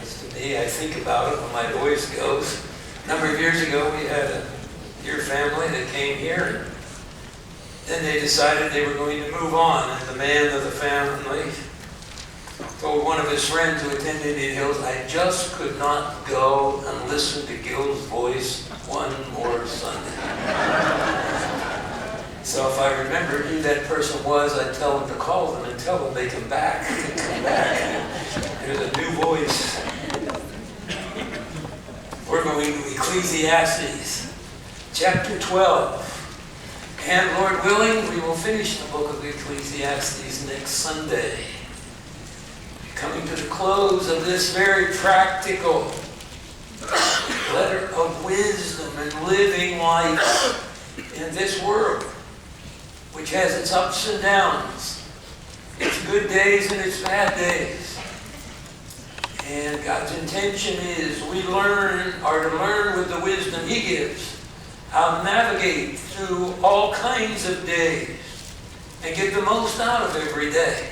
Because to me, I think about it when my voice goes. A number of years ago, we had a dear family that came here. And then they decided they were going to move on. And the man of the family told one of his friends who attended Indian Hills, I just could not go and listen to Gil's voice one more Sunday. So if I remembered who that person was, I'd tell them to call them and tell them they come back. Come back. There's a new voice. We're going to Ecclesiastes, chapter 12. And Lord willing, we will finish the book of Ecclesiastes next Sunday. Coming to the close of this very practical letter of wisdom and living life in this world, which has its ups and downs, its good days and its bad days. And God's intention is we are to learn with the wisdom He gives how to navigate through all kinds of days and get the most out of every day,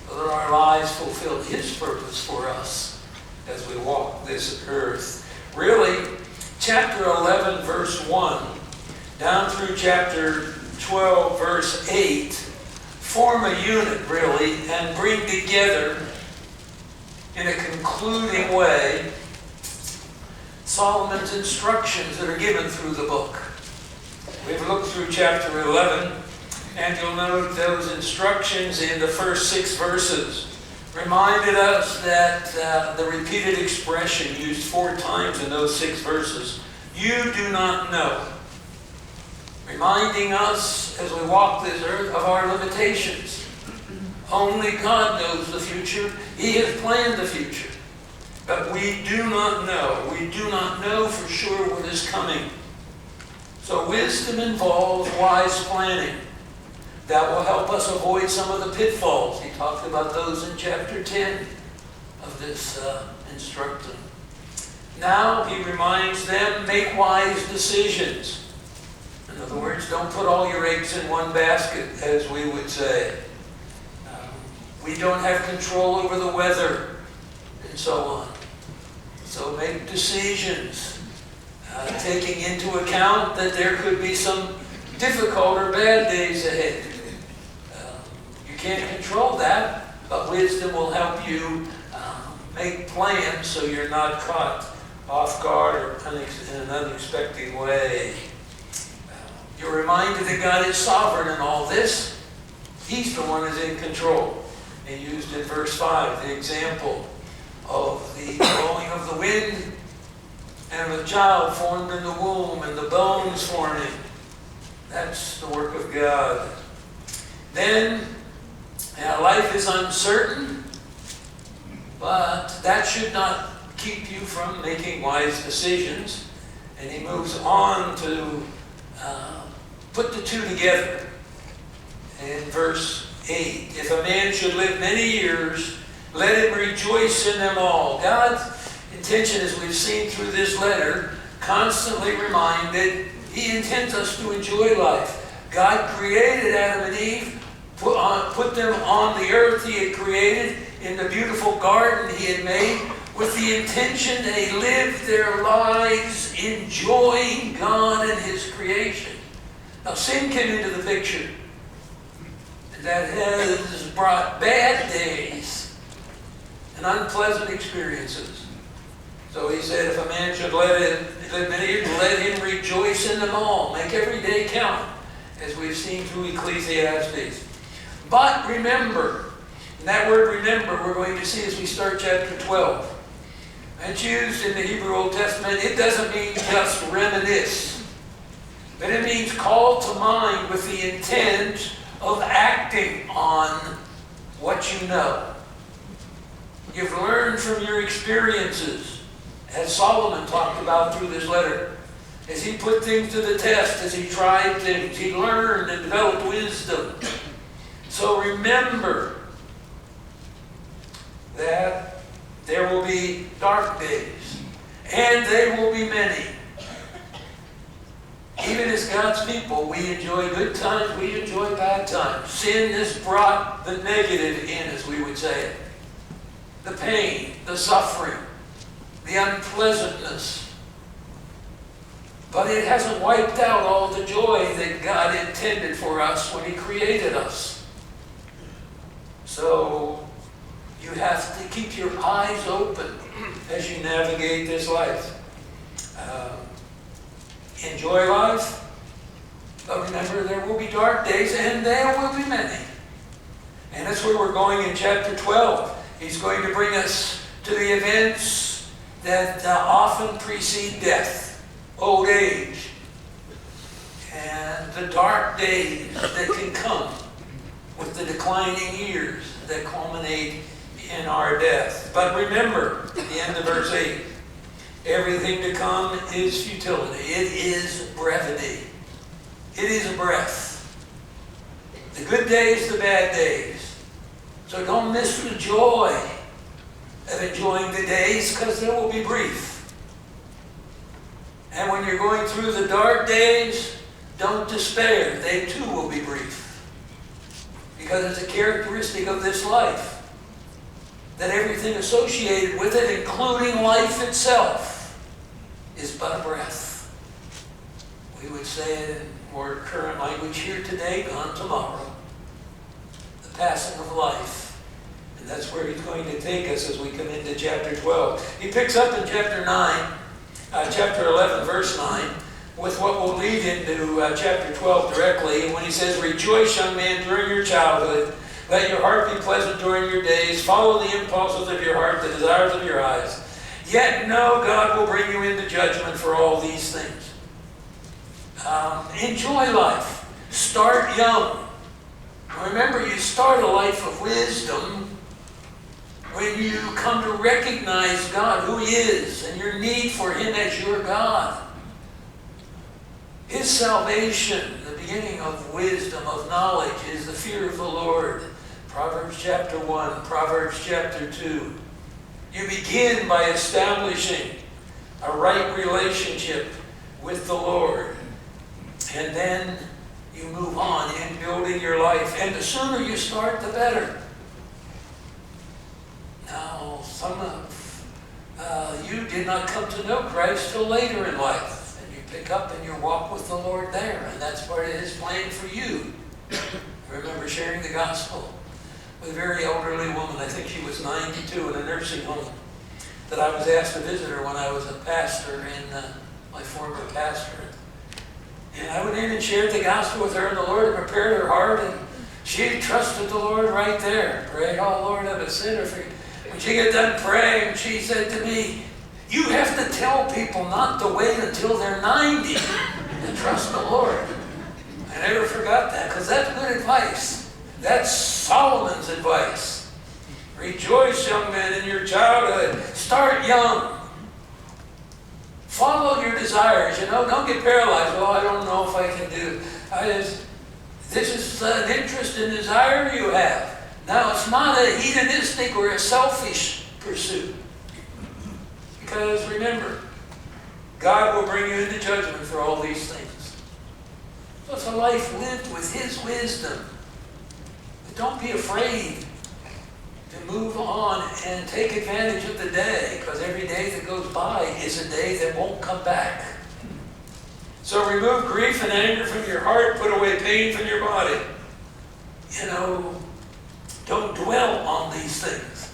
so that our lives fulfill His purpose for us as we walk this earth. Really, chapter 11, verse 1, down through chapter 12, verse 8, form a unit, really, and bring together, in a concluding way, Solomon's instructions that are given through the book. We've looked through chapter 11, and you'll note those instructions in the first 6 verses reminded us that the repeated expression used 4 times in those 6 verses, you do not know, reminding us as we walk this earth of our limitations. Only God knows the future. He has planned the future. But we do not know. We do not know for sure what is coming. So wisdom involves wise planning. That will help us avoid some of the pitfalls. He talked about those in chapter 10 of this instruction. Now he reminds them, make wise decisions. In other words, don't put all your eggs in one basket, as we would say. We don't have control over the weather, and so on. So make decisions, taking into account that there could be some difficult or bad days ahead. You can't control that, but wisdom will help you make plans so you're not caught off guard or in an unexpected way. You're reminded that God is sovereign in all this. He's the one who's in control. He used in verse 5 the example of the blowing of the wind and of a child formed in the womb and the bones forming. That's the work of God. Then, life is uncertain, but that should not keep you from making wise decisions. And he moves on to put the two together in verse 8. If a man should live many years, let him rejoice in them all. God's intention, as we've seen through this letter, constantly reminded, He intends us to enjoy life. God created Adam and Eve, put them on the earth He had created, in the beautiful garden He had made, with the intention they live their lives enjoying God and His creation. Now sin came into the picture. That has brought bad days and unpleasant experiences. So he said, if a man should live many years, let him rejoice in them all. Make every day count, as we've seen through Ecclesiastes. But remember, and that word remember we're going to see as we start chapter 12. It's used in the Hebrew Old Testament. It doesn't mean just reminisce, but it means call to mind with the intent of acting on what you know. You've learned from your experiences, as Solomon talked about through this letter. As he put things to the test, as he tried things, he learned and developed wisdom. So remember that there will be dark days, and they will be many. Even as God's people, we enjoy good times, we enjoy bad times. Sin has brought the negative in, as we would say it. the pain, the suffering, the unpleasantness. But it hasn't wiped out all the joy that God intended for us when He created us. So you have to keep your eyes open as you navigate this life. Enjoy life, but remember there will be dark days, and there will be many. And that's where we're going in chapter 12. He's going to bring us to the events that often precede death, old age, and the dark days that can come with the declining years that culminate in our death. But remember, at the end of verse 8, everything to come is futility. It is brevity. It is a breath. The good days, the bad days. So don't miss the joy of enjoying the days, because they will be brief. And when you're going through the dark days, don't despair. They too will be brief. Because it's a characteristic of this life that everything associated with it, including life itself, is but a breath. We would say it in more current language, here today, gone tomorrow. The passing of life. And that's where he's going to take us as we come into chapter 12. He picks up in chapter 11, verse 9, with what will lead into chapter 12 directly. And when he says, rejoice, young man, during your childhood. Let your heart be pleasant during your days. Follow the impulses of your heart, the desires of your eyes. Yet know God will bring you into judgment for all these things. Enjoy life. Start young. Remember, you start a life of wisdom when you come to recognize God, who He is, and your need for Him as your God. His salvation, the beginning of wisdom, of knowledge, is the fear of the Lord. Proverbs chapter 1, Proverbs chapter 2. You begin by establishing a right relationship with the Lord. And then you move on in building your life. And the sooner you start, the better. Now, some of you did not come to know Christ till later in life. And you pick up and you walk with the Lord there. And that's part of His plan for you. I remember sharing the gospel with a very elderly woman. I think she was 92 in a nursing home, that I was asked to visit her when I was a pastor in my former pastorate. And I went in and shared the gospel with her, and the Lord prepared her heart, and she trusted the Lord right there. Prayed, oh Lord, I'm a sinner. When she got done praying, she said to me, you have to tell people not to wait until they're 90 to trust the Lord. I never forgot that, because that's good advice. That's Solomon's advice. Rejoice, young men, in your childhood. Start young. Follow your desires. Don't get paralyzed. Well, I don't know if I can do. This is an interest and desire you have. Now, it's not a hedonistic or a selfish pursuit. Because remember, God will bring you into judgment for all these things. So it's a life lived with His wisdom. Don't be afraid to move on and take advantage of the day, because every day that goes by is a day that won't come back. So remove grief and anger from your heart, put away pain from your body. Don't dwell on these things.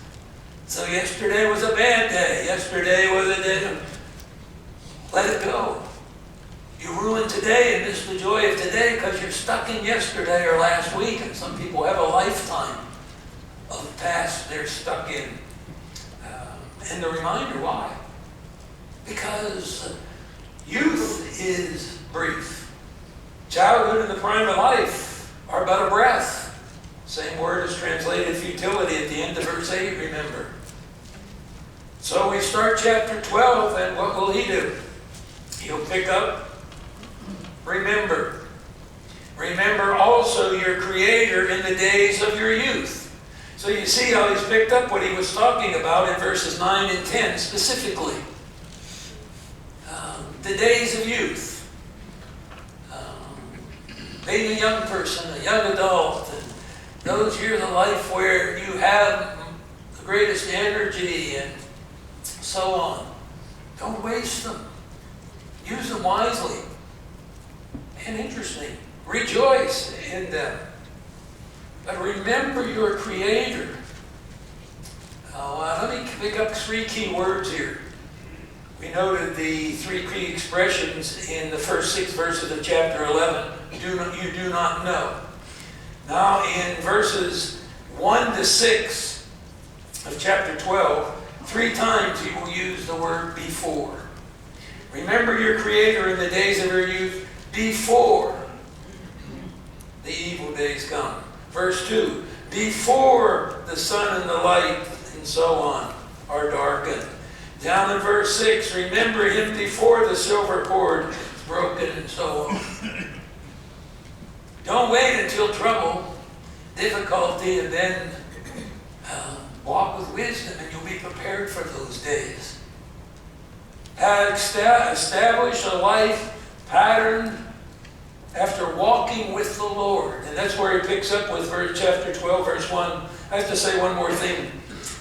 So yesterday was a bad day. Yesterday was a day. Let it go. You ruin today and miss the joy of today because you're stuck in yesterday or last week. And some people have a lifetime of the past they're stuck in. And the reminder, why? Because youth is brief. Childhood and the prime of life are but a breath. Same word is translated futility at the end of verse 8, remember. So we start chapter 12, and what will he do? He'll pick up, remember. Remember also your Creator in the days of your youth. So you see how he's picked up what he was talking about in verses 9 and 10 specifically. The days of youth. Being a young person, a young adult, and those years of life where you have the greatest energy, and so on. Don't waste them. Use them wisely. And interesting, rejoice in them. But remember your Creator. Let me pick up 3 key words here. We noted the 3 key expressions in the first 6 verses of chapter 11. You do not know. Now in verses 1 to 6 of chapter 12, 3 times he will use the word before. Remember your Creator in the days of your youth before the evil days come. Verse 2, before the sun and the light and so on are darkened. Down in verse 6, remember him before the silver cord is broken and so on. Don't wait until trouble, difficulty, and then walk with wisdom, and you'll be prepared for those days. Establish a life patterned after walking with the Lord. And that's where he picks up with chapter 12, verse 1. I have to say one more thing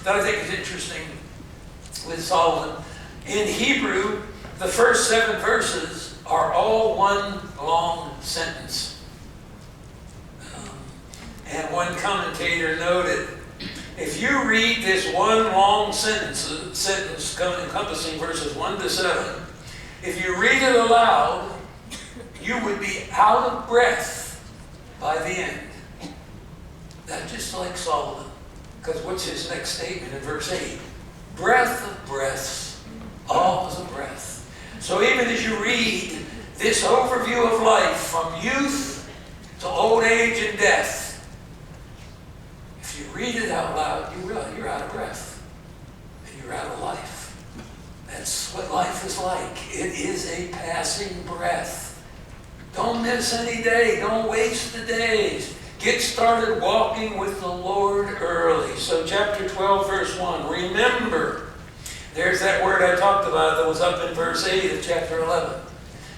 that I think is interesting with Solomon. In Hebrew, the first 7 verses are all one long sentence. And one commentator noted, if you read this one long sentence encompassing verses 1 to 7, if you read it aloud, you would be out of breath by the end. That's just like Solomon. Because what's his next statement in verse 8? Breath of breaths, all is a breath. So even as you read this overview of life from youth to old age and death, if you read it out loud, you realize you're out of breath and you're out of life. That's what life is like. It is a passing breath. Don't miss any day. Don't waste the days. Get started walking with the Lord early. So chapter 12, verse 1. Remember. There's that word I talked about that was up in verse 8 of chapter 11.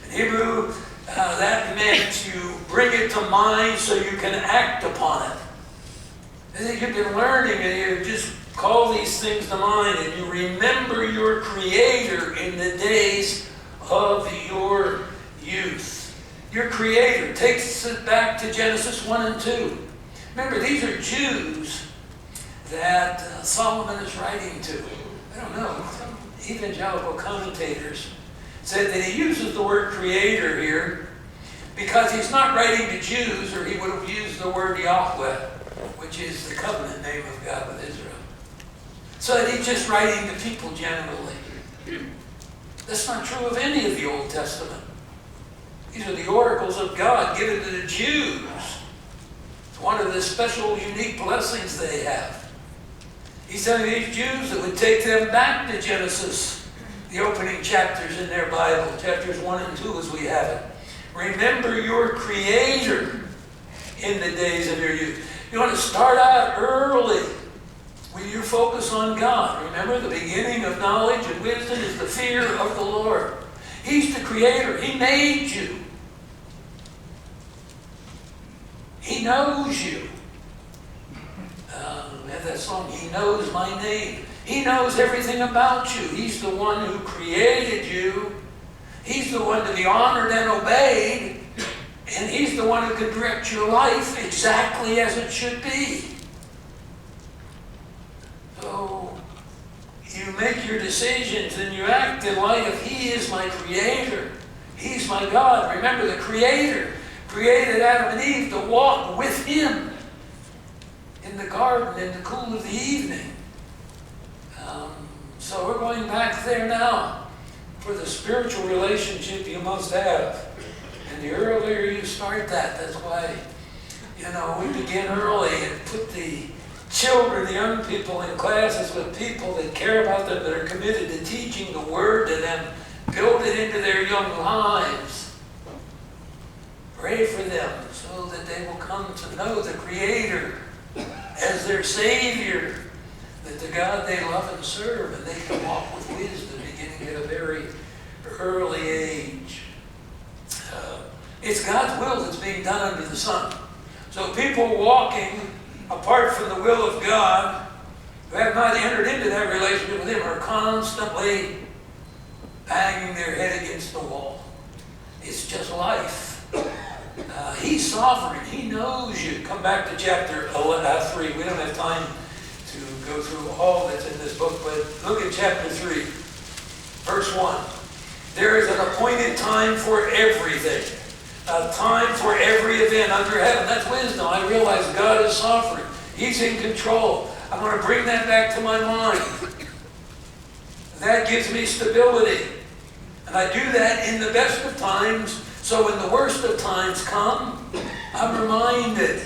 In Hebrew, that meant you bring it to mind so you can act upon it. And you've been learning and you just call these things to mind and you remember your Creator in the days of your youth. Your Creator takes it back to Genesis 1 and 2. Remember, these are Jews that Solomon is writing to. I don't know, some evangelical commentators said that he uses the word Creator here because he's not writing to Jews, or he would have used the word Yahweh, which is the covenant name of God with Israel. So that he's just writing to people generally. That's not true of any of the Old Testament. These are the oracles of God given to the Jews. It's one of the special, unique blessings they have. He's telling these Jews that would take them back to Genesis, the opening chapters in their Bible, chapters 1 and 2 as we have it. Remember your Creator in the days of your youth. You want to start out early with your focus on God. Remember, the beginning of knowledge and wisdom is the fear of the Lord. He's the Creator. He made you. He knows you. We have that song, He knows my name. He knows everything about you. He's the one who created you. He's the one to be honored and obeyed. And He's the one who can direct your life exactly as it should be. So you make your decisions and you act in light of He is my Creator. He's my God. Remember, the Creator created Adam and Eve to walk with Him in the garden in the cool of the evening. So we're going back there now for the spiritual relationship you must have. And the earlier you start that, that's why, we begin early and put the children, the young people in classes with people that care about them, that are committed to teaching the Word to them, build it into their young lives. Pray for them so that they will come to know the Creator as their Savior, that the God they love and serve, and they can walk with wisdom beginning at a very early age. It's God's will that's being done under the sun. So people walking apart from the will of God, who have not entered into that relationship with him are constantly banging their head against the wall. It's just life. He's sovereign. He knows you. Come back to chapter 3. We don't have time to go through all that's in this book, but look at chapter 3, verse 1. There is an appointed time for everything. A time for every event under heaven. That's wisdom. I realize God is sovereign. He's in control. I want to bring that back to my mind. That gives me stability. And I do that in the best of times, so when the worst of times come, I'm reminded.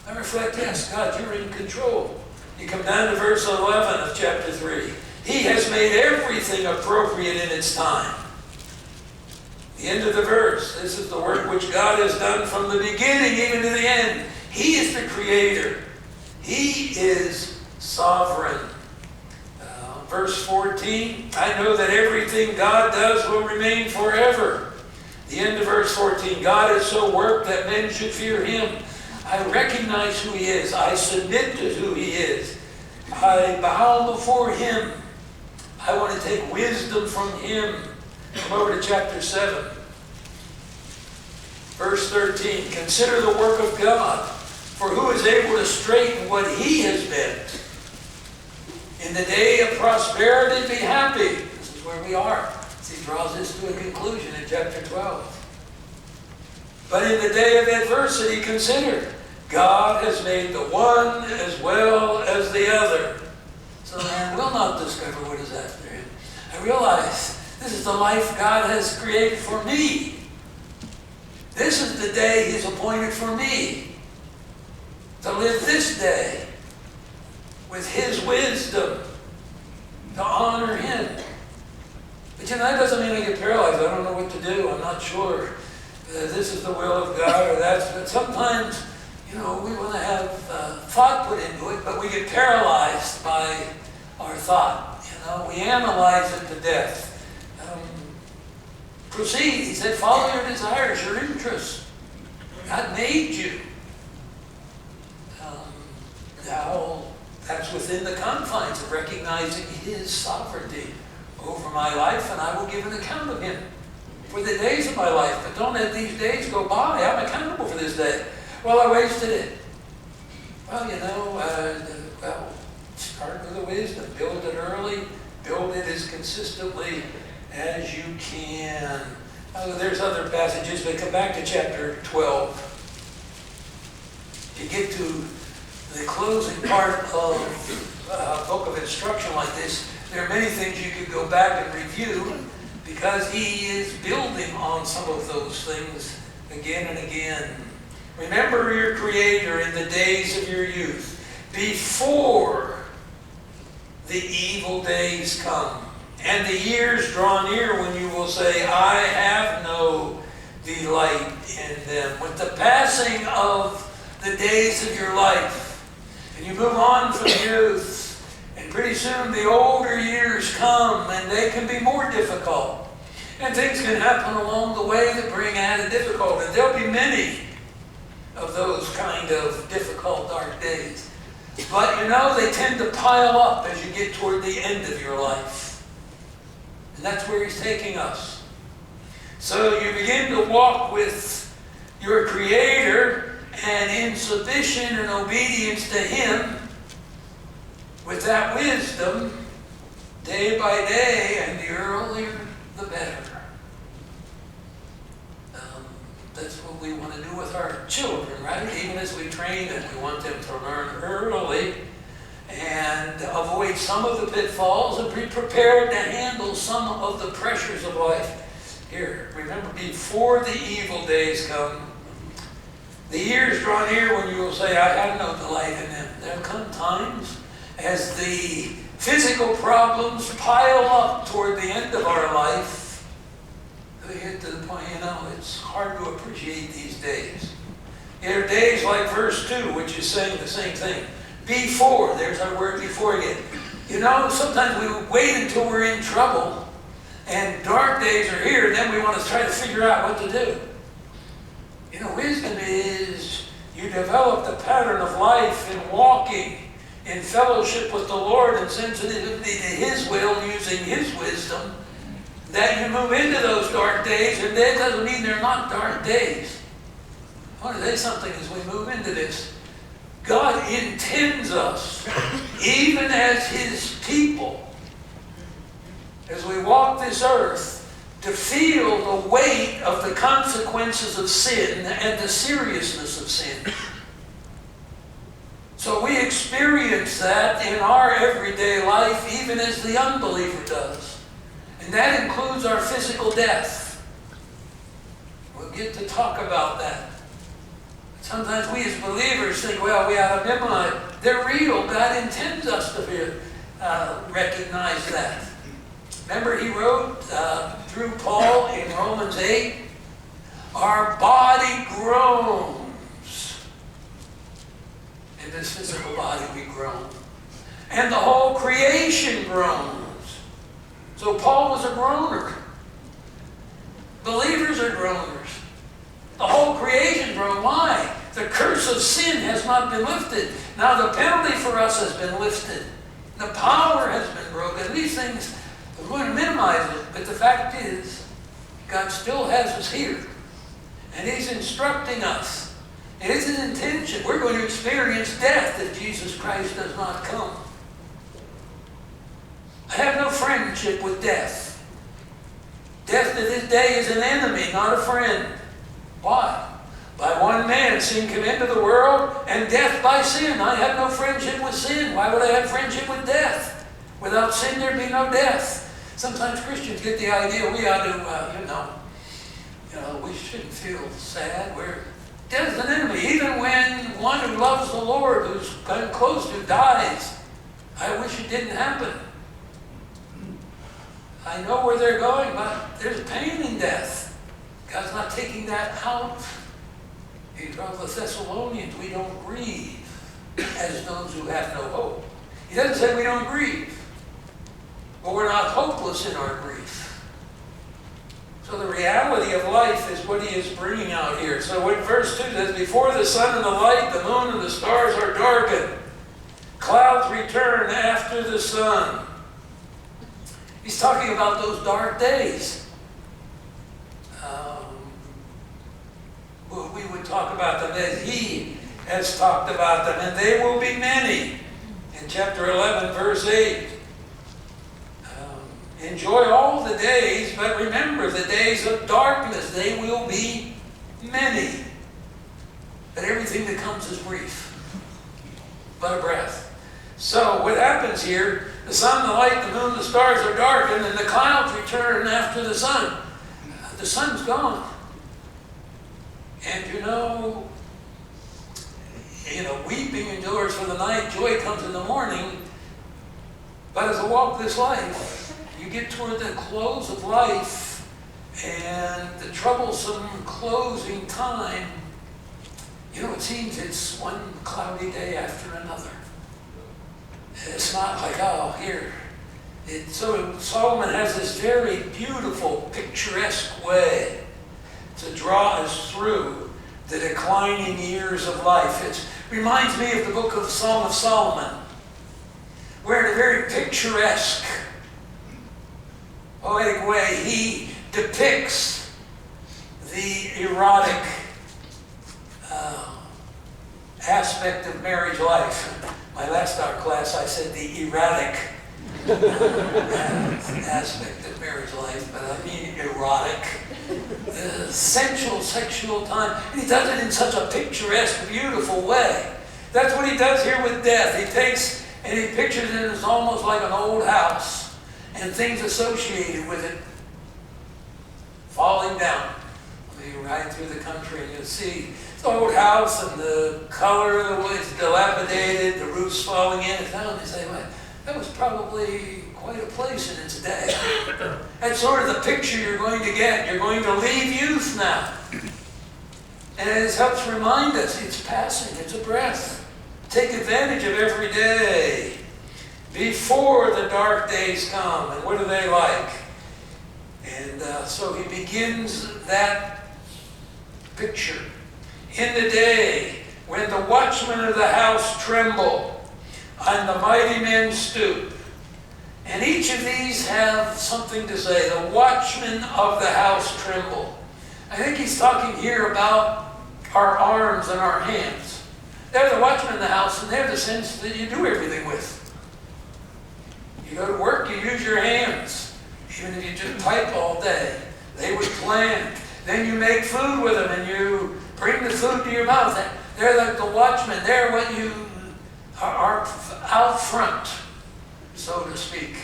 I reflect, yes, God, you're in control. You come down to verse 11 of chapter 3. He has made everything appropriate in its time. The end of the verse. This is the work which God has done from the beginning even to the end. He is the creator. He is sovereign. Verse 14, I know that everything God does will remain forever. The end of verse 14, God has so worked that men should fear him. I recognize who he is. I submit to who he is. I bow before him. I want to take wisdom from him. Come over to chapter 7. Verse 13, consider the work of God, for who is able to straighten what he has bent? In the day of prosperity, be happy. This is where we are. He draws this to a conclusion in chapter 12. But in the day of adversity, consider. God has made the one as well as the other. So man will not discover what is after him. I realize this is the life God has created for me. This is the day he's appointed for me. To live this day with his wisdom, to honor him. But you know, that doesn't mean I get paralyzed. I don't know what to do. I'm not sure this is the will of God or that's. But sometimes, you know, we want to have thought put into it, but we get paralyzed by our thought. You know, we analyze it to death. Proceed. He said, follow your desires, your interests. God made you. Now, that's within the confines of recognizing his sovereignty over my life, and I will give an account of him for the days of my life. But don't let these days go by. I'm accountable for this day. Well, I wasted it. Well, you know, start with the wisdom. Build it early. Build it as consistently as you can. There's other passages, but come back to chapter 12. You get to the closing part of a book of instruction like this, there are many things you could go back and review because he is building on some of those things again and again. Remember your Creator in the days of your youth, before the evil days come, and the years draw near when you will say, I have no delight in them. With the passing of the days of your life, and you move on from youth, and pretty soon the older years come, and they can be more difficult. And things can happen along the way that bring added difficulty. There'll be many of those kind of difficult, dark days. But you know, they tend to pile up as you get toward the end of your life. And that's where he's taking us. So you begin to walk with your Creator, and in submission and obedience to him, with that wisdom, day by day, and the earlier the better. That's what we want to do with our children, right? Even as we train them, we want them to learn early and avoid some of the pitfalls and be prepared to handle some of the pressures of life. Here, remember, before the evil days come, the years draw near when you will say, I have no delight in them. There'll come times as the physical problems pile up toward the end of our life. We get to the point, you know, it's hard to appreciate these days. There are days like verse 2, which is saying the same thing. Before, there's our word before again. You know, sometimes we wait until we're in trouble and dark days are here, and then we want to try to figure out what to do. You know, wisdom is you develop the pattern of life in walking in fellowship with the Lord and sensitivity to His will using His wisdom, that you move into those dark days, and that doesn't mean they're not dark days. I want to say something as we move into this. God intends us, even as His people, as we walk this earth, to feel the weight of the consequences of sin and the seriousness of sin. So we experience that in our everyday life, even as the unbeliever does. And that includes our physical death. We'll get to talk about that. Sometimes we as believers think, well, we ought to memorize. They're real. God intends us to recognize that. Remember, he wrote through Paul in Romans 8, our body groans. In this physical body we groan. And the whole creation groans. So Paul was a groaner. Believers are groaners. The whole creation groans. Why? The curse of sin has not been lifted. Now the penalty for us has been lifted. The power has been broken. These things, we're going to minimize it, but the fact is, God still has us here. And He's instructing us. It is His intention. We're going to experience death if Jesus Christ does not come. I have no friendship with death. Death to this day is an enemy, not a friend. Why? By one man sin came into the world, and death by sin. I have no friendship with sin. Why would I have friendship with death? Without sin there'd be no death. Sometimes Christians get the idea we ought to, we shouldn't feel sad. Death is an enemy. Even when one who loves the Lord, who's gotten close to, dies, I wish it didn't happen. I know where they're going, but there's pain in death. God's not taking that out. He tells the Thessalonians, we don't grieve as those who have no hope. He doesn't say we don't grieve, but we're not hopeless in our grief. So the reality of life is what he is bringing out here. So when verse 2 says, before the sun and the light, the moon and the stars are darkened, clouds return after the sun. He's talking about those dark days. We would talk about them as he has talked about them, and they will be many. In chapter 11, verse 8. Enjoy all the days, but remember the days of darkness, they will be many. But everything that comes is brief, but a breath. So what happens here, the sun, the light, the moon, the stars are darkened, and the clouds return after the sun. The sun's gone. And weeping endures for the night, joy comes in the morning. But as I walk this life, you get toward the close of life and the troublesome closing time. It seems it's one cloudy day after another. It's not like, here. So Solomon has this very beautiful, picturesque way to draw us through the declining years of life. It reminds me of the book of the Song of Solomon, where in a very picturesque, poetic way, he depicts the erotic aspect of marriage life. My last art class, I said the erratic aspect of marriage life, but I mean erotic. The sensual, sexual time. And he does it in such a picturesque, beautiful way. That's what he does here with death. He takes and he pictures it as almost like an old house and things associated with it falling down. You ride through the country and you'll see the old house and the color of the way it's dilapidated, the roof's falling in and down. You say, well, that was probably quite a place in its day. That's sort of the picture you're going to get. You're going to leave youth now. And it helps remind us it's passing, it's a breath. Take advantage of every day before the dark days come. And what are they like? And so he begins that picture. In the day when the watchmen of the house tremble, and the mighty men stoop. And each of these have something to say. The watchmen of the house tremble. I think he's talking here about our arms and our hands. They're the watchmen of the house, and they're the sense that you do everything with. You go to work, you use your hands. Even if you just type all day, they would plan. Then you make food with them, and you bring the food to your mouth. They're like the watchmen. They're what you are out front, so to speak.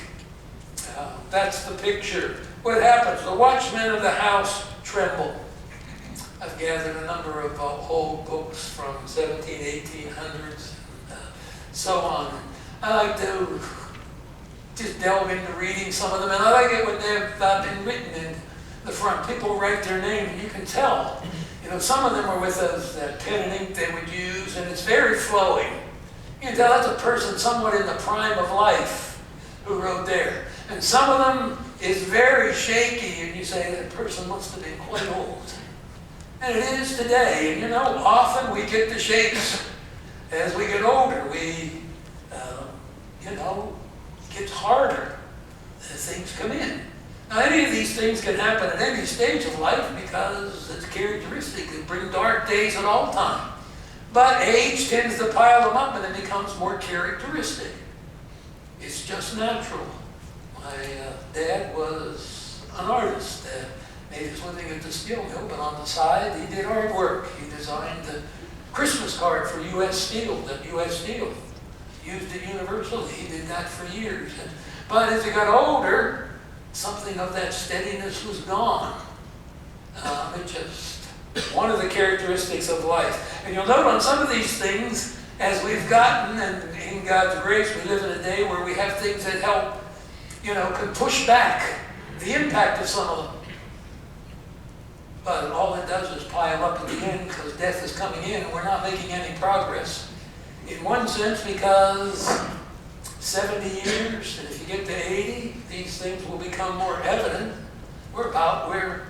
That's the picture. What happens? The watchmen of the house tremble. I've gathered a number of old books from 1800s, so on. I like to just delve into reading some of them, and I like it when they've been written in the front. People write their name, and you can tell. You know, some of them are with that pen and ink they would use, and it's very flowing. You can tell that's a person somewhat in the prime of life who wrote there. And some of them is very shaky, and you say, that person must have been quite old. And it is today. And you know, often we get the shakes as we get older. It gets harder as things come in. Now, any of these things can happen at any stage of life because it's characteristic. It brings dark days at all times. But age tends to pile them up, and it becomes more characteristic. It's just natural. My dad was an artist. Made his living at the steel mill, but on the side he did artwork. He designed the Christmas card for U.S. Steel, that U.S. Steel used it universally. He did that for years. But as he got older, something of that steadiness was gone. It just, one of the characteristics of life. And you'll note on some of these things, as we've gotten, and in God's grace, we live in a day where we have things that help, can push back the impact of some of them. But all it does is pile up at the end because death is coming in and we're not making any progress. In one sense, because 70 years, and if you get to 80, these things will become more evident. We're about where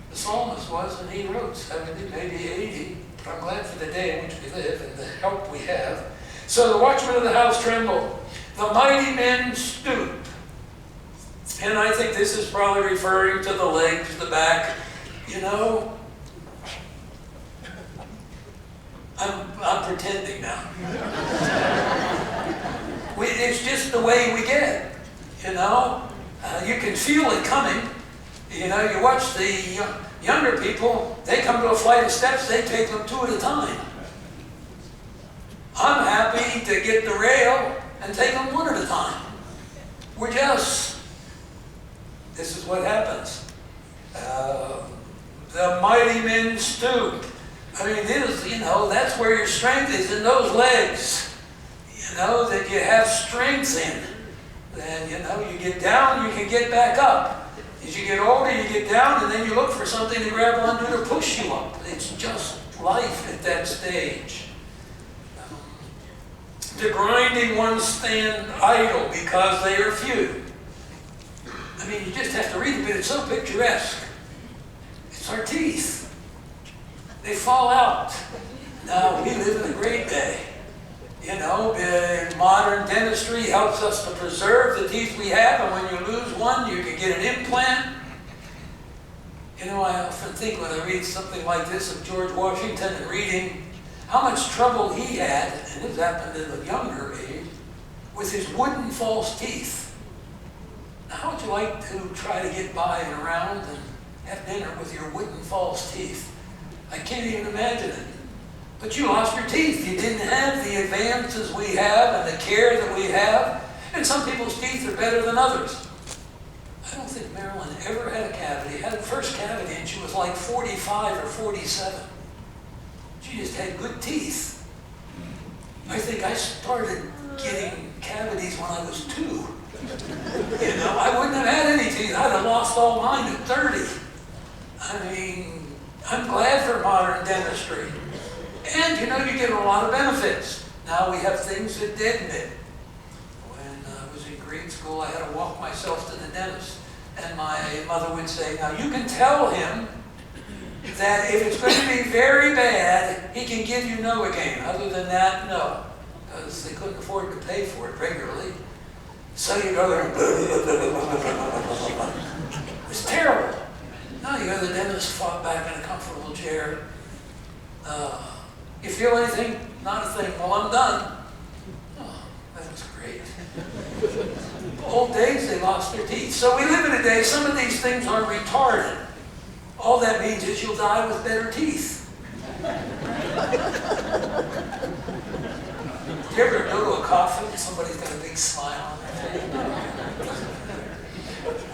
the psalmist was, and he wrote 70, maybe 80. But I'm glad for the day in which we live and the help we have. So the watchmen of the house tremble. The mighty men stoop. And I think this is probably referring to the legs, the back. I'm pretending now. It's just the way we get, You can feel it coming. You watch the younger people, they come to a flight of steps, they take them two at a time. I'm happy to get the rail and take them one at a time. This is what happens. The mighty men stoop. That's where your strength is, in those legs. That you have strength in. Then, you get down, you can get back up. As you get older, you get down, and then you look for something to grab onto to push you up. It's just life at that stage. The grinding ones stand idle because they are few. You just have to read it, but it's so picturesque. It's our teeth. They fall out. Now, we live in a great day. Modern dentistry helps us to preserve the teeth we have, and when you lose one, you can get an implant. I often think when I read something like this of George Washington and reading how much trouble he had, and this happened at a younger age, with his wooden false teeth. Now, how would you like to try to get by and around and have dinner with your wooden false teeth? I can't even imagine it. But you lost your teeth. You didn't have the advances we have and the care that we have. And some people's teeth are better than others. I don't think Marilyn ever had a cavity. Had the first cavity and she was like 45 or 47. She just had good teeth. I think I started getting cavities when I was 2. I wouldn't have had any teeth. I'd have lost all mine at 30. I'm glad for modern dentistry. And, you get a lot of benefits. Now we have things that deaden it. When I was in grade school, I had to walk myself to the dentist. And my mother would say, now you can tell him that if it's going to be very bad, he can give you Novocaine. Other than that, no. because they couldn't afford to pay for it regularly. So you go there and it's terrible. Now you go to the dentist, flop back in a comfortable chair. You feel anything? Not a thing. Well, I'm done. Oh, that was great. Old days, they lost their teeth. So we live in a day, some of these things are retarded. All that means is you'll die with better teeth. You ever go to a coffin and somebody's got a big smile on their face?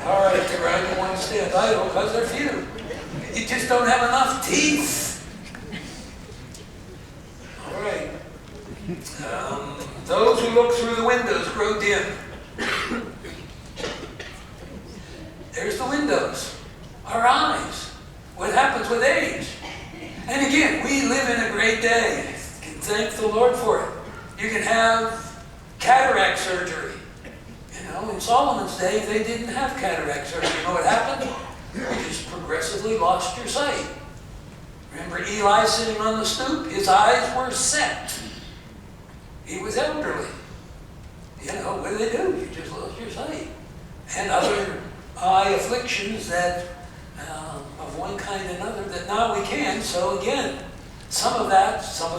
All right, they're right, you want to stand idle because they're few. You just don't have enough teeth. All right. Those who look through the windows grow dim. There's the windows. Our eyes. What happens with age? And again, we live in a great day. You can thank the Lord for it. You can have cataract surgery. You know, in Solomon's day, they didn't have cataract surgery. You know what happened? You just progressively lost your sight. Remember Eli sitting on the stoop? His eyes were set. He was elderly. You know, what do? You just lost your sight. And other eye afflictions that, of one kind and another, that now we can. So again, some of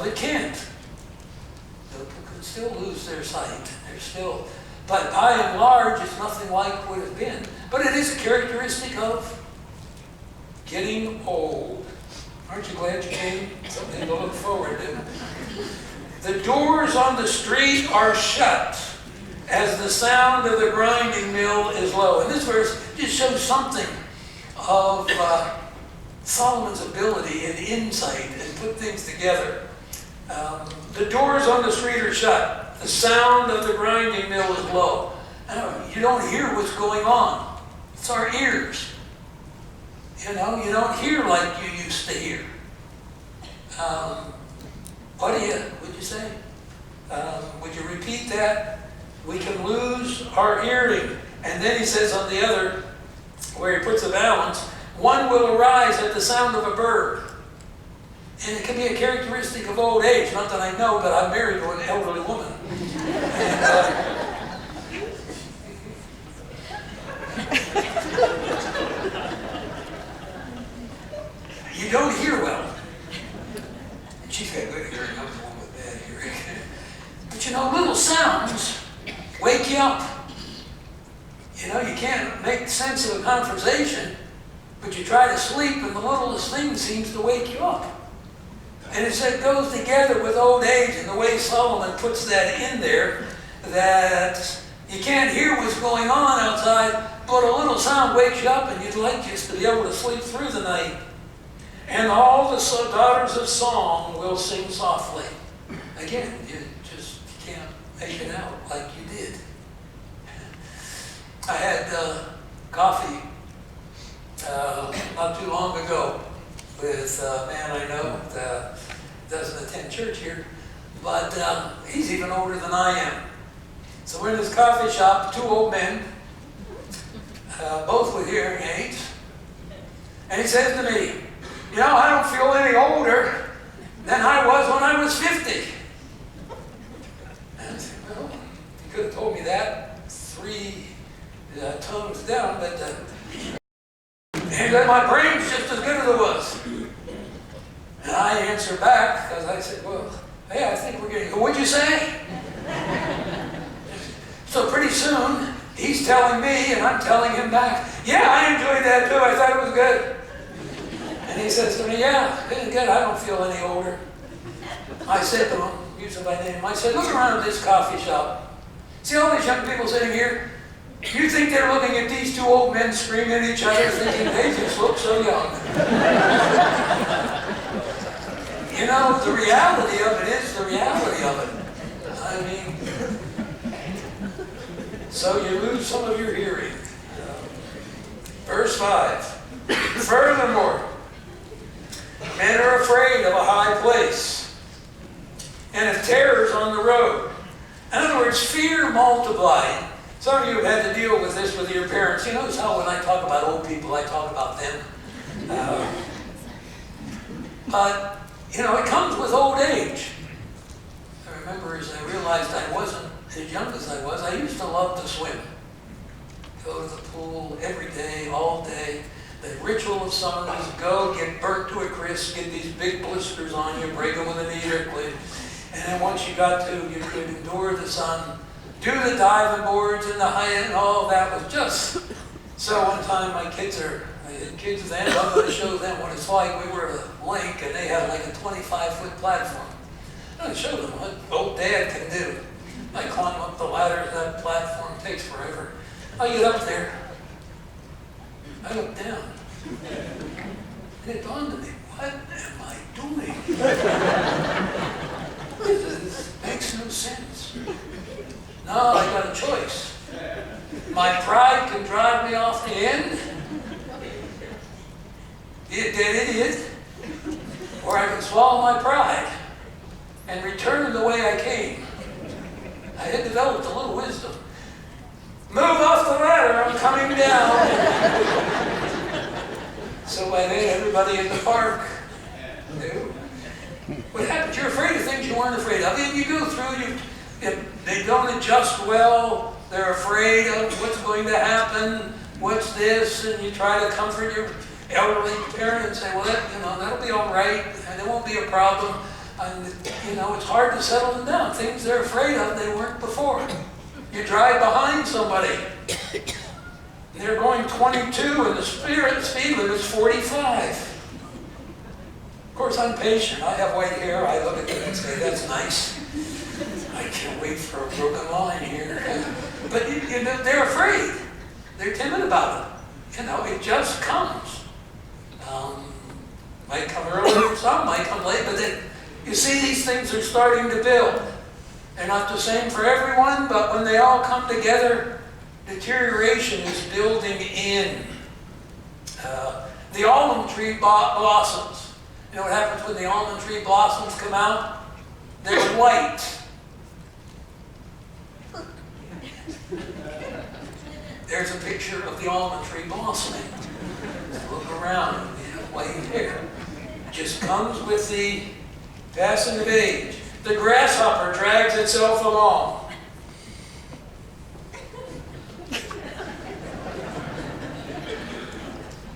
it can't. People can still lose their sight. They're still, but by and large, it's nothing like would have been. But it is a characteristic of getting old. Aren't you glad you came? Something to look forward to. The doors on the street are shut as the sound of the grinding mill is low. And this verse just shows something of Solomon's ability and insight and put things together. The doors on the street are shut. The sound of the grinding mill is low. You don't hear what's going on. It's our ears. You know, you don't hear like you used to hear. Would you say? Would you repeat that? We can lose our hearing. And then he says on the other, where he puts a balance, one will arise at the sound of a bird. And it can be a characteristic of old age. Not that I know, but I'm married to an elderly woman. And, you don't hear well. And she's got good hearing. I'm the one with bad hearing. But you know, little sounds wake you up. You know, you can't make sense of a conversation, but you try to sleep and the littlest thing seems to wake you up. And it goes together with old age, and the way Solomon puts that in there, that you can't hear what's going on outside, but a little sound wakes you up and you'd like just to be able to sleep through the night. And all the daughters of song will sing softly. Again, you just can't make it out like you did. I had coffee not too long ago with a man I know that doesn't attend church here, but he's even older than I am. So we're in this coffee shop, two old men, both with hearing aids, and he says to me, you know, I don't feel any older than I was when I was 50. And I said, well, you could have told me that 3 tones down, but and my brain's just as good as it was. And I answered back, because I said, well, hey, I think we're getting, what'd you say? So pretty soon, he's telling me, and I'm telling him back, yeah, I enjoyed that too, I thought it was good. And he says to me, yeah, it was good, I don't feel any older. I said to him, use him by name, I said, look around at this coffee shop. See all these young people sitting here? You think they're looking at these two old men screaming at each other thinking they just look so young? You know, the reality of it is the reality of it. I mean, so you lose some of your hearing. Verse 5. Furthermore, men are afraid of a high place and of terrors on the road. In other words, fear multiplied. Some of you have had to deal with this with your parents. You notice how when I talk about old people, I talk about them. But, you know, it comes with old age. I remember as I realized I wasn't as young as I was, I used to love to swim. Go to the pool every day, all day. The ritual of summer is go, get burnt to a crisp, get these big blisters on you, break them with a needle clip. And then once you got to, you could endure the sun, do the diving boards and the high end, all of that was just... So one time I had kids then, I'm going to show them what it's like. We were at a lake and they had like a 25-foot platform. I showed them what old Dad can do. I climb up the ladder to that platform, it takes forever. I get up there, I look down, and it dawned on me, what am I doing? This makes no sense. Now I got a choice. My pride can drive me off the end, be a dead idiot, or I can swallow my pride and return the way I came. I had developed a little wisdom. Move off the ladder, I'm coming down. So I made everybody in the park knew. What happens? You're afraid of things you weren't afraid of. And you go through, they don't adjust well, they're afraid of what's going to happen, what's this, and you try to comfort your elderly parent and say, well, that'll be all right, and there won't be a problem. And, it's hard to settle them down. Things they're afraid of, they weren't before. You drive behind somebody. They're going 22 and the speed limit is 45. Of course, I'm patient. I have white hair. I look at them and say, that's nice. I can't wait for a broken line here. But they're afraid. They're timid about it. It just comes. Might come early, some might come late, but then you see these things are starting to build. They're not the same for everyone, but when they all come together, deterioration is building in. The almond tree blossoms. You know what happens when the almond tree blossoms come out? They're white. There's a picture of the almond tree blossoming. Look around, you have white hair. Just comes with the passing of age. The grasshopper drags itself along.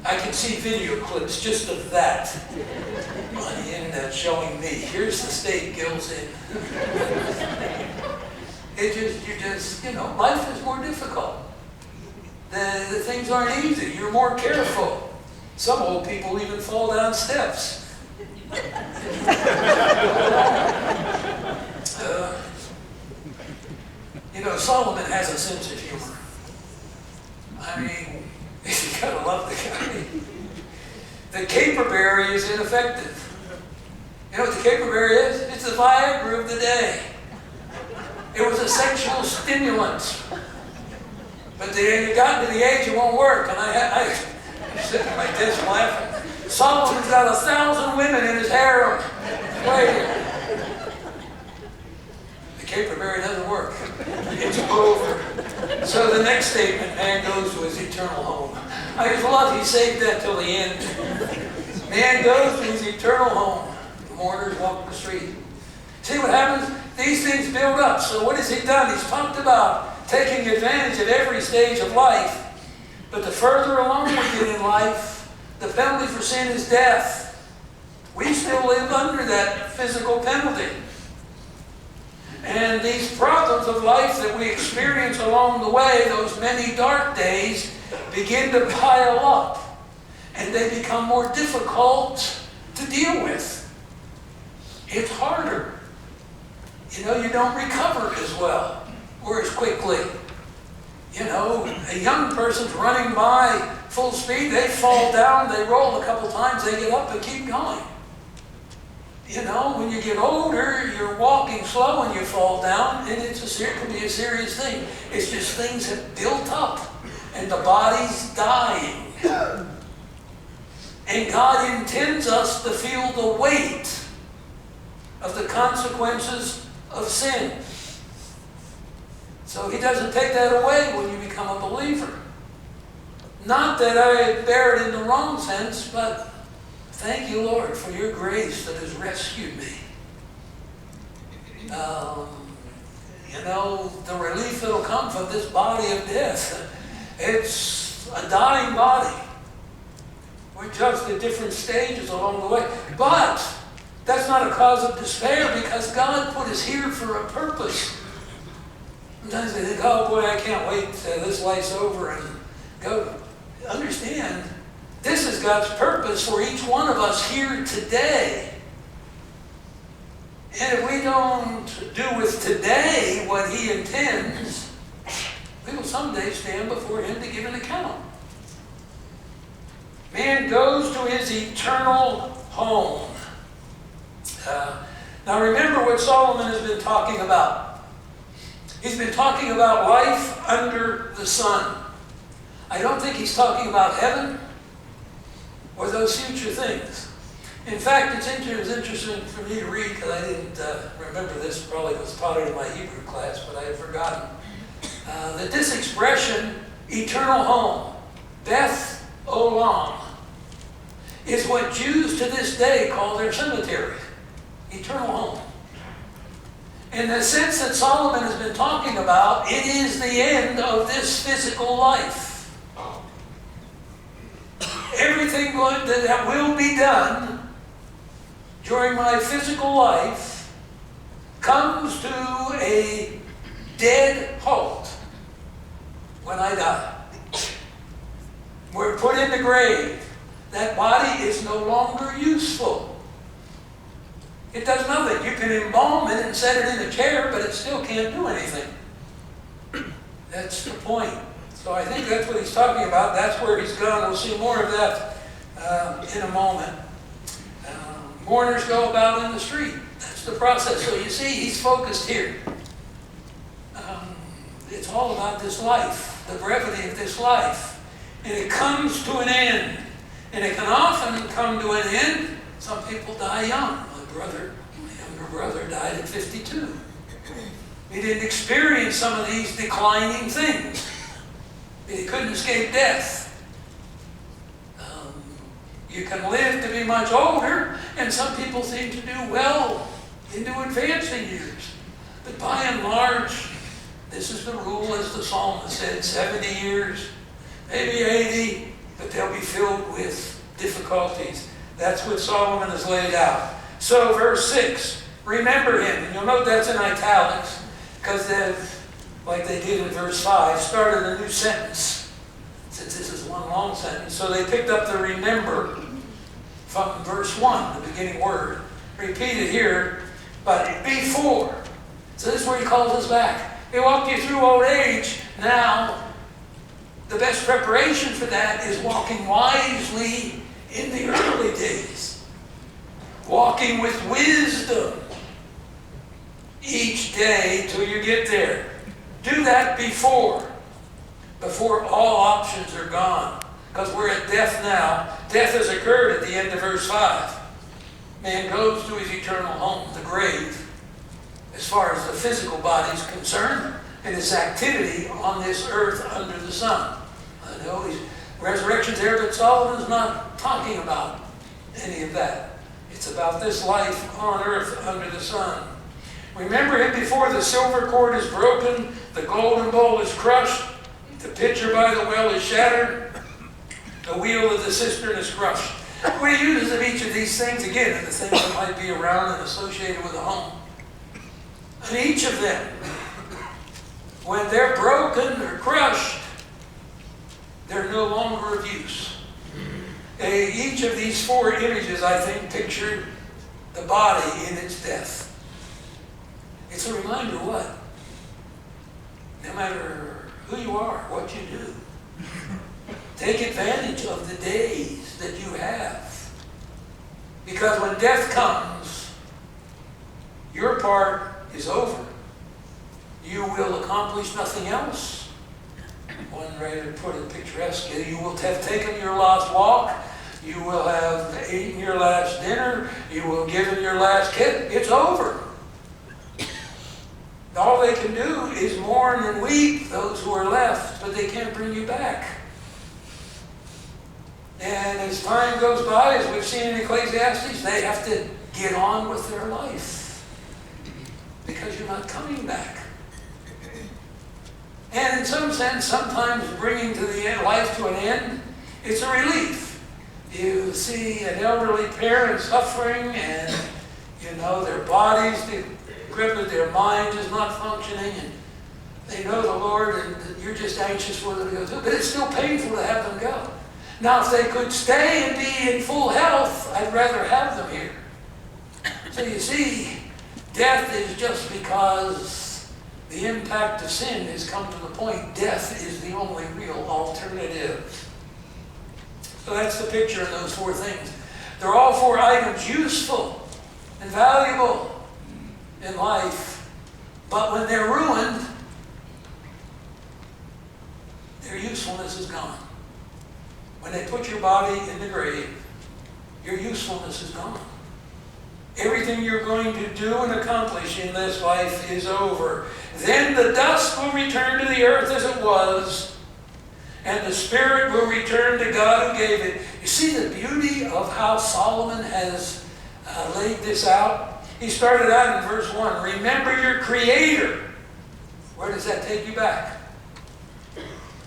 I can see video clips just of that on the internet showing me. Here's the state Gil's in. Life is more difficult. The things aren't easy. You're more careful. Some old people even fall down steps. Solomon has a sense of humor. I mean, you gotta love the guy. The caperberry is ineffective. You know what the caperberry is? It's the Viagra of the day. It was a sexual stimulant. But they had gotten to the age it won't work. And I'm sitting at my desk laughing. Solomon's got 1,000 women in his harem. Wait. The caperberry doesn't work. It's over. So the next statement, man goes to his eternal home. I just love he saved that till the end. Man goes to his eternal home. The mourners walk the street. See what happens? These things build up. So what has he done? He's talked about taking advantage of every stage of life. But the further along we get in life, the penalty for sin is death. We still live under that physical penalty. And these problems of life that we experience along the way, those many dark days, begin to pile up. And they become more difficult to deal with. It's harder. You don't recover as well or as quickly. A young person's running by full speed, they fall down, they roll a couple times, they get up and keep going. When you get older, you're walking slow and you fall down, and it can be a serious thing. It's just things have built up, and the body's dying. And God intends us to feel the weight of the consequences of sin. So He doesn't take that away when you become a believer. Not that I bear it in the wrong sense, but thank you, Lord, for your grace that has rescued me. Um, the relief that'll come from this body of death. It's a dying body. We're just at different stages along the way. But that's not a cause of despair, because God put us here for a purpose. Sometimes they think, oh boy, I can't wait till this life's over and go. Understand, this is God's purpose for each one of us here today. And if we don't do with today what He intends, we will someday stand before Him to give an account. Man goes to his eternal home. Now remember what Solomon has been talking about. He's been talking about life under the sun. I don't think he's talking about heaven or those future things. In fact, it's interesting for me to read, because I didn't remember this, probably was taught it in my Hebrew class, but I had forgotten, that this expression, eternal home, Beth Olam, is what Jews to this day call their cemetery, eternal home. In the sense that Solomon has been talking about, it is the end of this physical life. Everything that will be done during my physical life comes to a dead halt when I die. We're put in the grave. That body is no longer useful. It does nothing. You can embalm it and set it in a chair, but it still can't do anything. That's the point. So I think that's what he's talking about. That's where he's gone. We'll see more of that in a moment. Mourners go about in the street. That's the process. So you see, he's focused here. It's all about this life, the brevity of this life. And it comes to an end. And it can often come to an end. Some people die young. My younger brother died at 52. He didn't experience some of these declining things. He couldn't escape death. You can live to be much older, and some people seem to do well into advancing years. But by and large, this is the rule, as the psalmist said, 70 years, maybe 80, but they'll be filled with difficulties. That's what Solomon has laid out. So verse 6, remember him. And you'll note that's in italics, because they've, like they did in verse 5, started a new sentence, since this is one long sentence. So they picked up the remember from verse 1, the beginning word, repeated here, but before. So this is where he calls us back. He walked you through old age. Now, the best preparation for that is walking wisely in the early days. Walking with wisdom each day till you get there. Do that before all options are gone. Because we're at death now. Death has occurred at the end of verse 5. Man goes to his eternal home, the grave, as far as the physical body is concerned, and its activity on this earth under the sun. I know resurrection's there, but Solomon's not talking about any of that. It's about this life on earth under the sun. Remember him before the silver cord is broken, the golden bowl is crushed, the pitcher by the well is shattered, the wheel of the cistern is crushed. What he uses of each of these things, again, are the things that might be around and associated with a home. And each of them, when they're broken or crushed, they're no longer of use. Each of these four images, I think, picture the body in its death. It's a reminder what? No matter who you are, what you do, take advantage of the days that you have. Because when death comes, your part is over. You will accomplish nothing else. One writer put it picturesquely, you will have taken your last walk, you will have eaten your last dinner, you will have given your last kiss. It's over. All they can do is mourn and weep, those who are left, but they can't bring you back. And as time goes by, as we've seen in Ecclesiastes, they have to get on with their life. because you're not coming back. And in some sense, sometimes bringing to the end, life to an end, it's a relief. You see an elderly parent suffering and, their body's decrepit, their mind is not functioning, and they know the Lord, and you're just anxious for them to go through. But it's still painful to have them go. Now, if they could stay and be in full health, I'd rather have them here. So you see, death is just because the impact of sin has come to the point death is the only real alternative. So that's the picture of those four things. They're all four items useful and valuable in life, but when they're ruined, their usefulness is gone. When they put your body in the grave, your usefulness is gone. Everything you're going to do and accomplish in this life is over. Then the dust will return to the earth as it was, and the spirit will return to God who gave it. You see the beauty of how Solomon has laid this out? He started out in verse 1. Remember your Creator. Where does that take you back?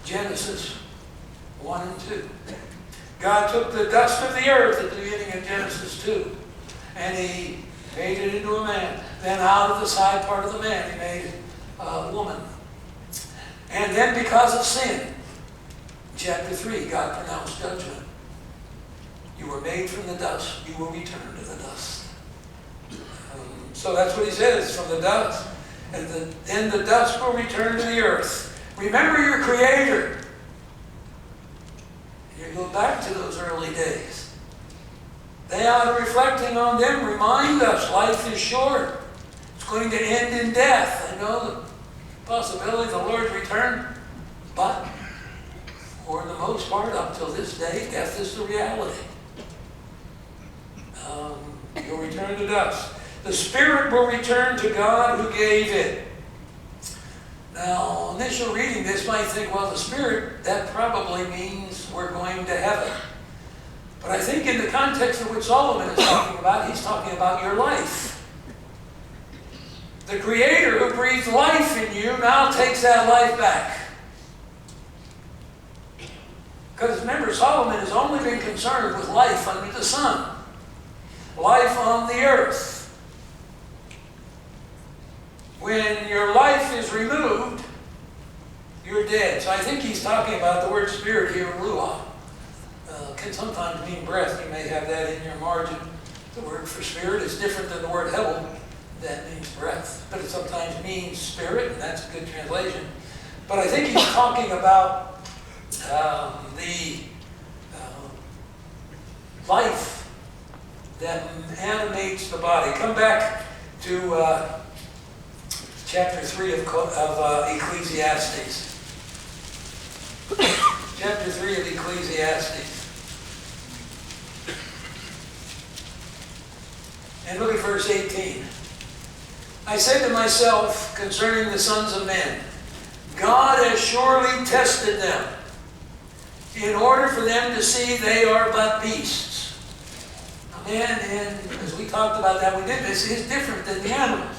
Genesis 1 and 2. God took the dust of the earth at the beginning of Genesis 2, and He made it into a man. Then out of the side part of the man, He made a woman. And then because of sin, chapter 3, God pronounced judgment. You were made from the dust. You will return to the dust. So that's what He says, from the dust. And then the dust will return to the earth. Remember your Creator. You go back to those early days. They are reflecting on them. Remind us life is short. It's going to end in death. I know the possibility of the Lord's return, but for the most part, up till this day, death is the reality. You'll return to dust. The spirit will return to God who gave it. Now, initial reading this might think, well, the spirit, that probably means we're going to heaven. But I think in the context of what Solomon is talking about, he's talking about your life. The Creator who breathed life in you now takes that life back. Because remember, Solomon has only been concerned with life under the sun. Life on the earth. When your life is removed, you're dead. So I think he's talking about the word spirit here, ruah. Can sometimes mean breath. You may have that in your margin. The word for spirit is different than the word hebel. That means breath. But it sometimes means spirit, and that's a good translation. But I think he's talking about the life that animates the body. Come back to chapter 3 of Ecclesiastes. Chapter 3 of Ecclesiastes. And look at verse 18. I said to myself concerning the sons of men, God has surely tested them in order for them to see they are but beasts. Man, and as we talked about that, we did this, is different than the animals.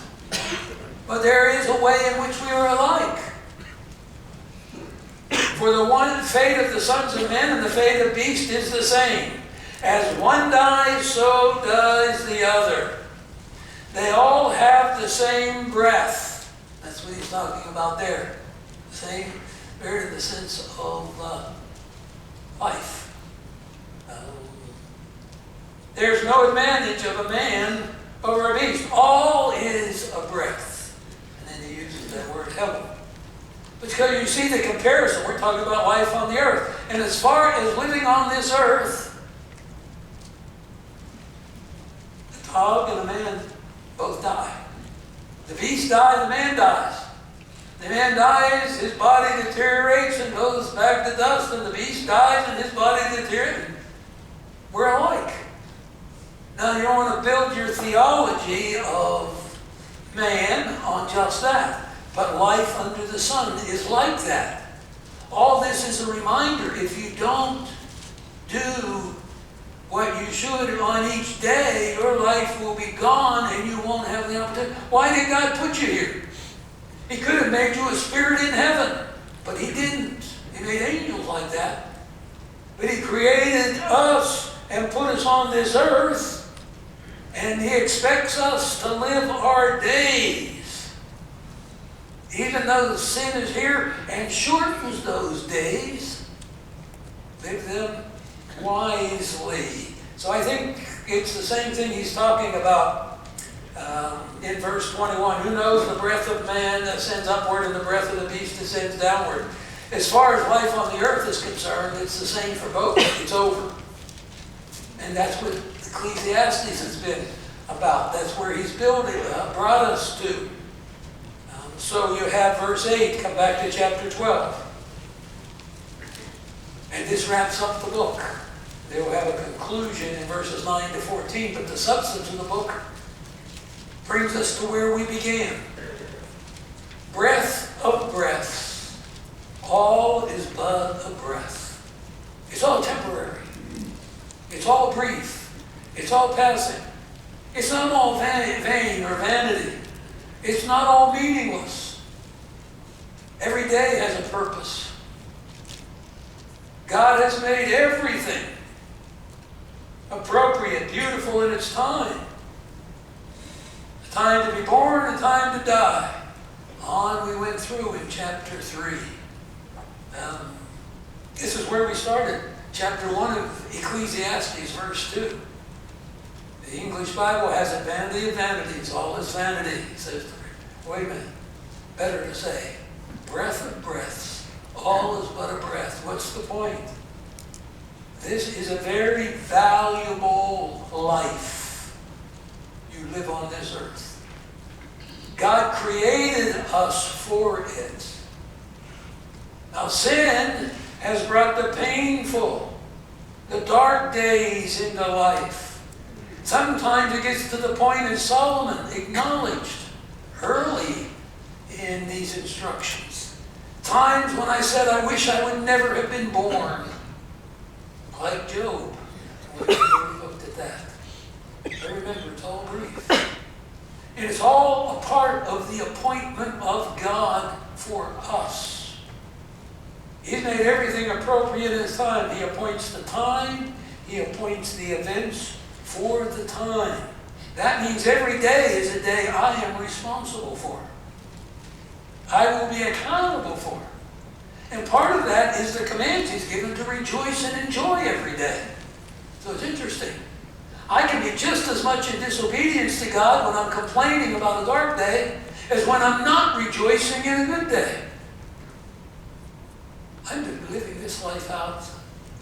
But there is a way in which we are alike. For the one fate of the sons of men and the fate of beasts is the same. As one dies, so does the other. They all have the same breath. That's what he's talking about there. Same, very in the sense of life. There's no advantage of a man over a beast. All is a breath. And then he uses that word hebel. Because you see the comparison. We're talking about life on the earth. And as far as living on this earth, the dog and the man both die. The beast dies, the man dies. The man dies, his body deteriorates and goes back to dust, and the beast dies and his body deteriorates. We're alike. Now you don't want to build your theology of man on just that. But life under the sun is like that. All this is a reminder. If you don't do what you should on each day, your life will be gone and you won't have the opportunity. Why did God put you here? He could have made you a spirit in heaven, but He didn't. He made angels like that. But He created us and put us on this earth, and He expects us to live our days, even though the sin is here, and shortens those days. Live them wisely. So I think it's the same thing He's talking about in verse 21. Who knows the breath of man ascends upward and the breath of the beast descends downward. As far as life on the earth is concerned, it's the same for both. It's over. And that's what Ecclesiastes has been about. That's where he's brought us to. So you have verse 8, come back to chapter 12. And this wraps up the book. They will have a conclusion in verses 9 to 14, but the substance of the book brings us to where we began. Breath of breaths. All is but a breath. It's all temporary. It's all brief. It's all passing. It's not all vain or vanity. It's not all meaningless. Every day has a purpose. God has made everything appropriate, beautiful in its time. A time to be born, a time to die. On we went through in chapter 3. This is where we started. Chapter 1 of Ecclesiastes, verse 2. The English Bible has it, vanity of vanities, all is vanity. It says, wait a minute, better to say, breath of breaths, all is but a breath. What's the point? This is a very valuable life you live on this earth. God created us for it. Now sin has brought the painful, the dark days into life. Sometimes it gets to the point, as Solomon acknowledged early in these instructions. Times when I said, I wish I would never have been born. Like Job. We looked at that. But remember, it's all brief. And it's all a part of the appointment of God for us. He's made everything appropriate in His time. He appoints the time. He appoints the events for the time. That means every day is a day I am responsible for. I will be accountable for. And part of that is the command He's given to rejoice and enjoy every day. So it's interesting. I can be just as much in disobedience to God when I'm complaining about a dark day as when I'm not rejoicing in a good day. I'm living this life out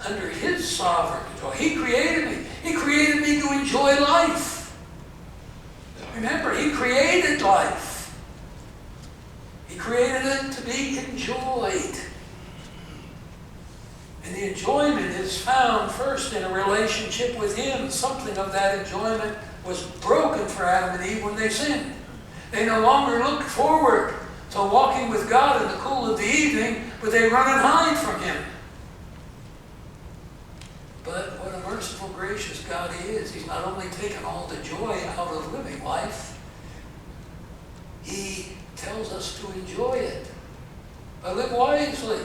under His sovereign control. He created me. He created me to enjoy life. Remember, He created life. He created it to be enjoyed. And the enjoyment is found first in a relationship with Him. Something of that enjoyment was broken for Adam and Eve when they sinned. They no longer looked forward to walking with God in the cool of the evening, but they run and hide from Him. But what a merciful, gracious God He is. He's not only taken all the joy out of living life, He tells us to enjoy it. But live wisely.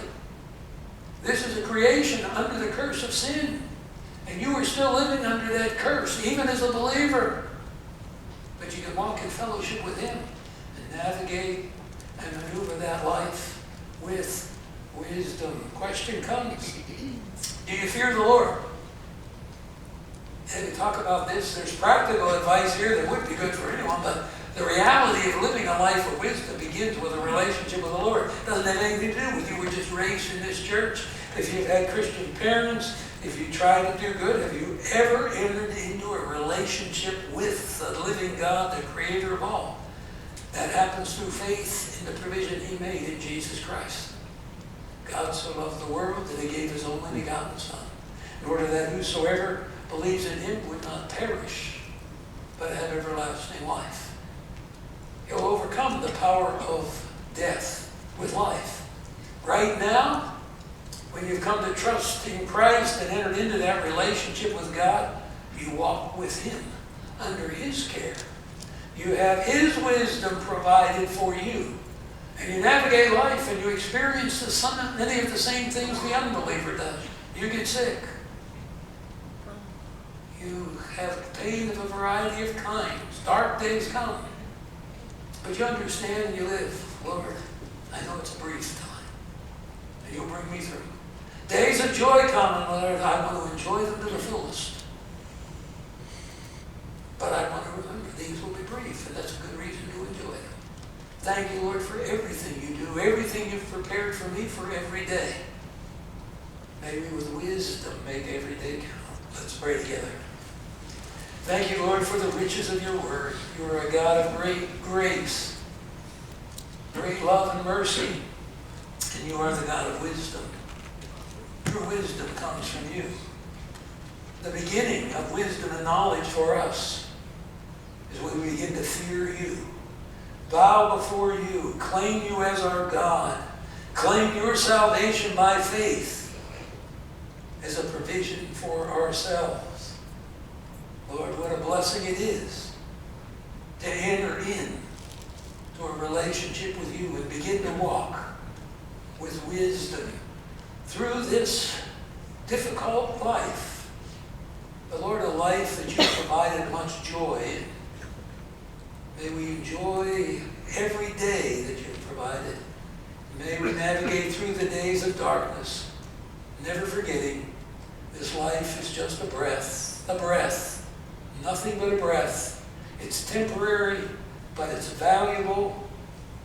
This is a creation under the curse of sin. And you are still living under that curse, even as a believer. But you can walk in fellowship with Him and navigate and maneuver that life with wisdom. Question comes, do you fear the Lord? And to talk about this, there's practical advice here that would be good for anyone, but the reality of living a life of wisdom begins with a relationship with the Lord. It doesn't have anything to do with you were just raised in this church. If you've had Christian parents, if you try to do good, have you ever entered into a relationship with the living God, the Creator of all? That happens through faith in the provision He made in Jesus Christ. God so loved the world that He gave His only begotten Son, in order that whosoever believes in Him would not perish, but have everlasting life. He'll overcome the power of death with life. Right now, When you've come to trust in Christ and entered into that relationship with God, you walk with Him under His care. You have His wisdom provided for you. And you navigate life and you experience many of the same things the unbeliever does. You get sick. You have pain of a variety of kinds. Dark days come. But you understand and you live. Lord, I know it's a brief time. And you'll bring me through. Days of joy come, and Lord, I want to enjoy them to the fullest. But I want to remember these will be brief, and that's a good reason to enjoy them. Thank you, Lord, for everything you do, everything you've prepared for me for every day. May we with wisdom make every day count. Let's pray together. Thank you, Lord, for the riches of your word. You are a God of great grace, great love and mercy, and you are the God of wisdom. Your wisdom comes from you. The beginning of wisdom and knowledge for us is when we begin to fear you, bow before you, claim you as our God, claim your salvation by faith as a provision for ourselves. Lord, what a blessing it is to enter in to a relationship with you and begin to walk with wisdom through this difficult life. But Lord, a life that you provided much joy in. May we enjoy every day that you've provided. May we navigate through the days of darkness, never forgetting this life is just a breath, nothing but a breath. It's temporary, but it's valuable.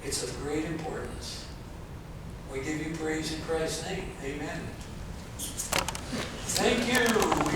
It's of great importance. We give you praise in Christ's name. Amen. Thank you.